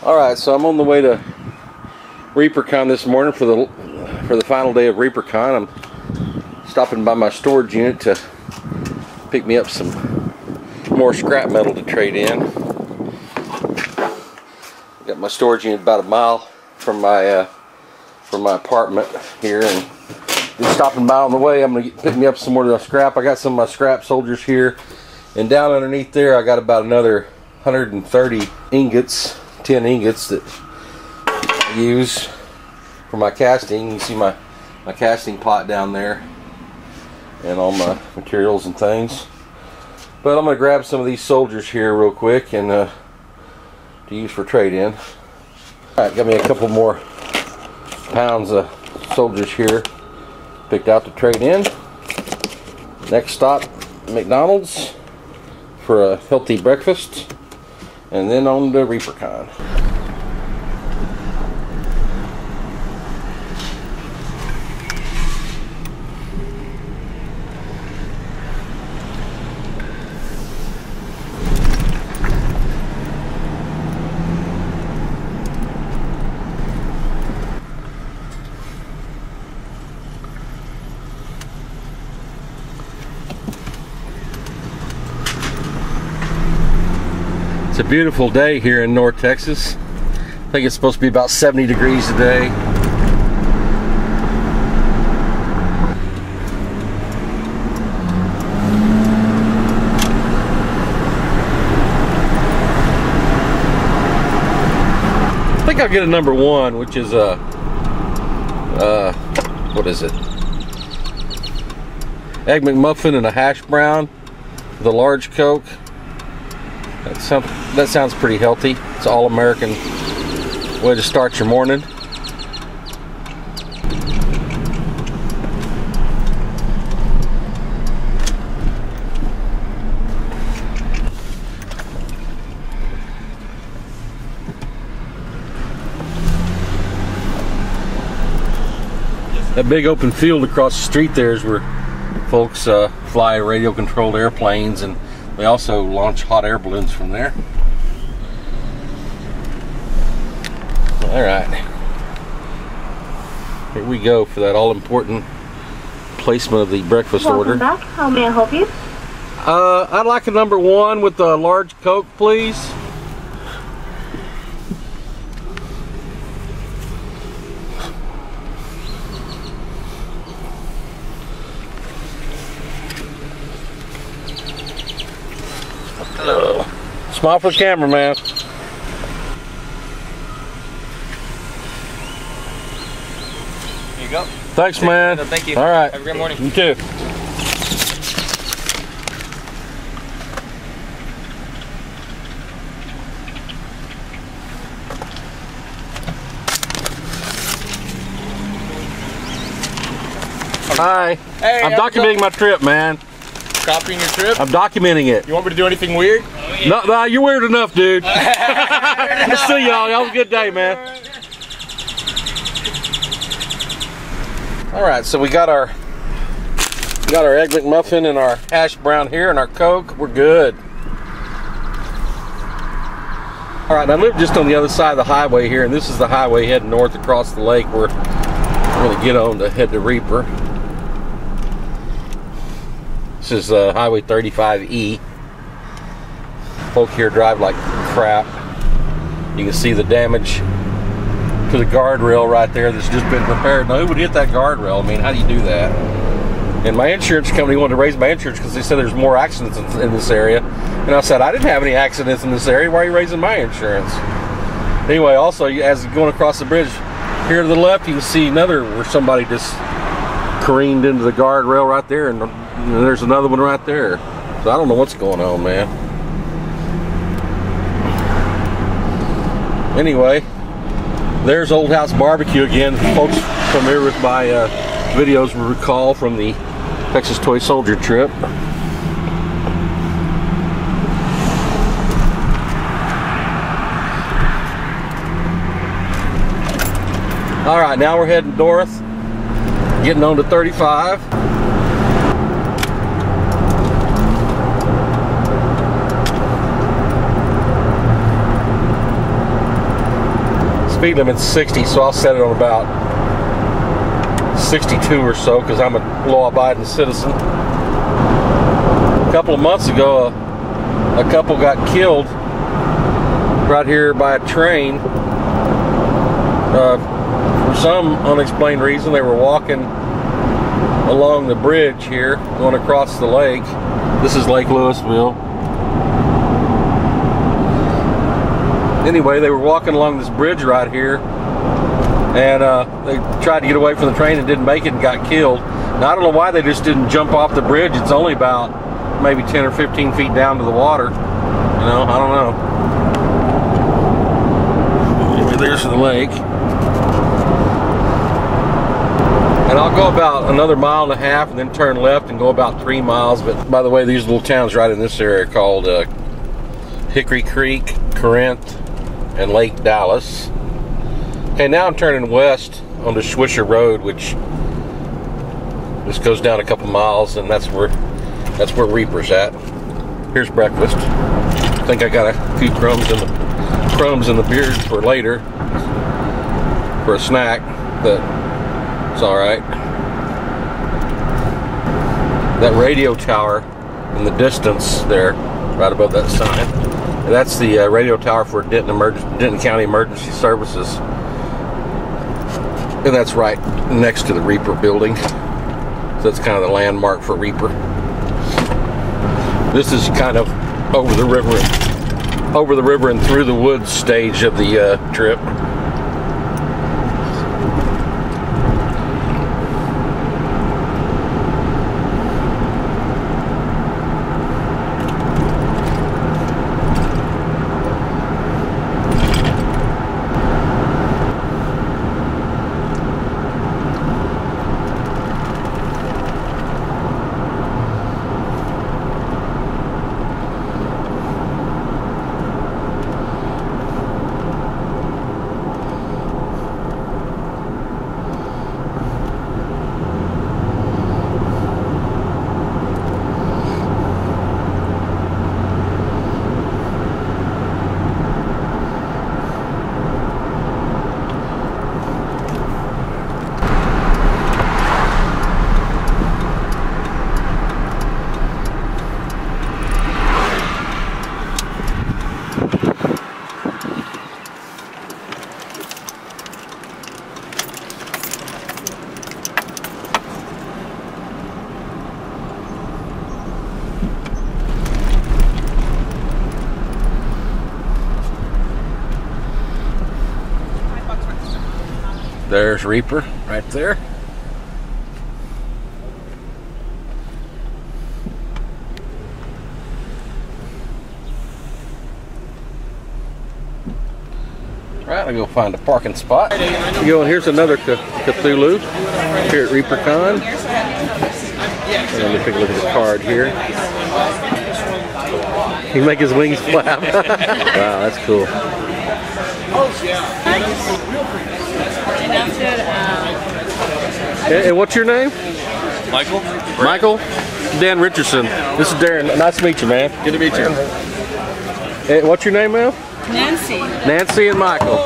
Alright, so I'm on the way to ReaperCon this morning for the final day of ReaperCon. I'm stopping by my storage unit to pick me up some more scrap metal to trade in. Got my storage unit about a mile from my apartment here, and just stopping by on the way. I'm gonna pick me up some more of the scrap. I got some of my scrap soldiers here, and down underneath there I got about another 130 ingots, 10 ingots that I use for my casting. You see my casting pot down there and all my materials and things. But I'm going to grab some of these soldiers here real quick and to use for trade-in. Alright, got me a couple more pounds of soldiers here picked out to trade in. Next stop, McDonald's for a healthy breakfast, and then on to ReaperCon. It's a beautiful day here in North Texas. I think it's supposed to be about 70 degrees today. I think I'll get a number one, which is a what is it? Egg McMuffin and a hash brown with a large Coke. That sounds pretty healthy. It's an all-American way to start your morning. That big open field across the street there is where folks fly radio-controlled airplanes, and they also launch hot air balloons from there. Alright. Here we go for that all-important placement of the breakfast order. Welcome back. How may I help you? I'd like a number one with a large Coke, please. Smile for the camera, man. Here you go. Thanks, man. No, thank you. All right. Have a great morning. You too. Hi. Hey, I'm documenting my trip, man. Copying your trip? I'm documenting it. You want me to do anything weird? Oh, yeah. No, you're weird enough, dude. I'll see y'all. Y'all have a good day, man. All right, so we got our Egg McMuffin and our hash brown here and our Coke. We're good. All right, I live just on the other side of the highway here, and this is the highway heading north across the lake where we're going to get on to head to Reaper. This is Highway 35E. Folk here drive like crap. You can see the damage to the guardrail right there that's just been repaired. Now, who would hit that guardrail? I mean, how do you do that? And my insurance company wanted to raise my insurance because they said there's more accidents in this area. And I said, I didn't have any accidents in this area. Why are you raising my insurance? Anyway, also, as you're going across the bridge, here to the left, you can see another where somebody just careened into the guardrail right there, and there's another one right there. So I don't know what's going on, man. Anyway, there's Old House Barbecue again. Folks familiar with my videos will recall from the Texas Toy Soldier trip. Alright, now we're heading north, getting on to 35. speed limit's 60, so I'll set it on about 62 or so because I'm a law-abiding citizen. A couple of months ago, a couple got killed right here by a train. For some unexplained reason, they were walking along the bridge here, going across the lake. This is Lake Louisville. Anyway, they were walking along this bridge right here, and they tried to get away from the train and didn't make it and got killed. Now, I don't know why they just didn't jump off the bridge. It's only about maybe 10 or 15 feet down to the water. You know, I don't know. Maybe there's the lake. And I'll go about another 1.5 miles and then turn left and go about 3 miles. But by the way, these little towns right in this area are called Hickory Creek, Corinth, and Lake Dallas. Okay, now I'm turning west onto Swisher Road, which this goes down a couple miles, and that's where Reaper's at. Here's breakfast. I think I got a few crumbs in the beard for later, for a snack, but it's all right. That radio tower in the distance there, right above that sign, that's the radio tower for Denton County Emergency Services, and that's right next to the Reaper building. So that's kind of the landmark for Reaper. This is kind of over the river and through the woods stage of the trip. There's Reaper right there. Right, I'll go find a parking spot. You go, and here's another Cthulhu here at ReaperCon. Let me take a look at the card here. He make his wings flap. Wow, that's cool. And what's your name? Michael. Michael? Dan Richardson. This is Darren. Nice to meet you, man. Good to meet you. And what's your name, ma'am? Nancy. Nancy and Michael.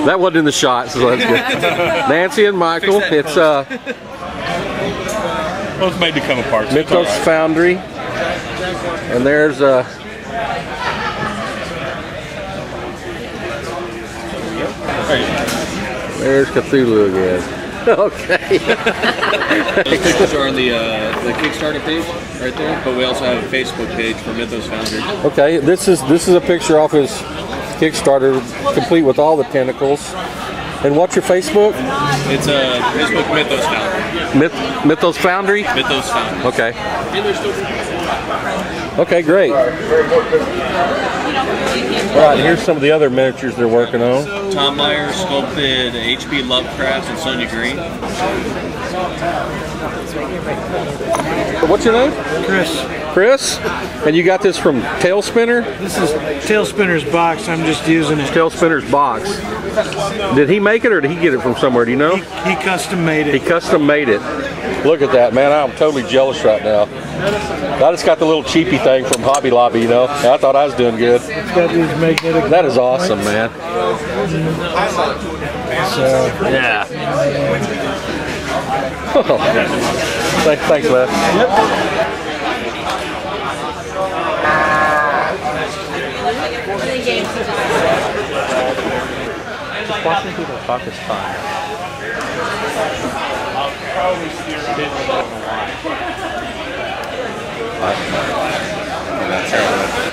That wasn't in the shot, so that's good. Nancy and Michael. It's both made to come apart. So Mythos Foundry. And there's there's Cthulhu again. Okay. Those pictures are on the Kickstarter page right there, but we also have a Facebook page for Mythos Foundry. Okay, this is a picture off his Kickstarter, complete with all the tentacles. And what's your Facebook? It's Facebook Mythos Foundry. Mythos Foundry? Mythos Foundry. Okay. Okay, great. All right, here's some of the other miniatures they're working on. Tom Meyer sculpted H.P. Lovecraft and Sonia Green. What's your name? Chris. Chris? And you got this from Tailspinner? This is Tailspinner's box. I'm just using it. Tailspinner's box. Did he make it or did he get it from somewhere? Do you know? He custom made it. He custom made it. Look at that, man. I'm totally jealous right now. I just got the little cheapy thing from Hobby Lobby, you know. I thought I was doing good. It's got these magnetic. That is awesome, man. So, Yeah. Thanks, Les. Just watching people talk is fun. That's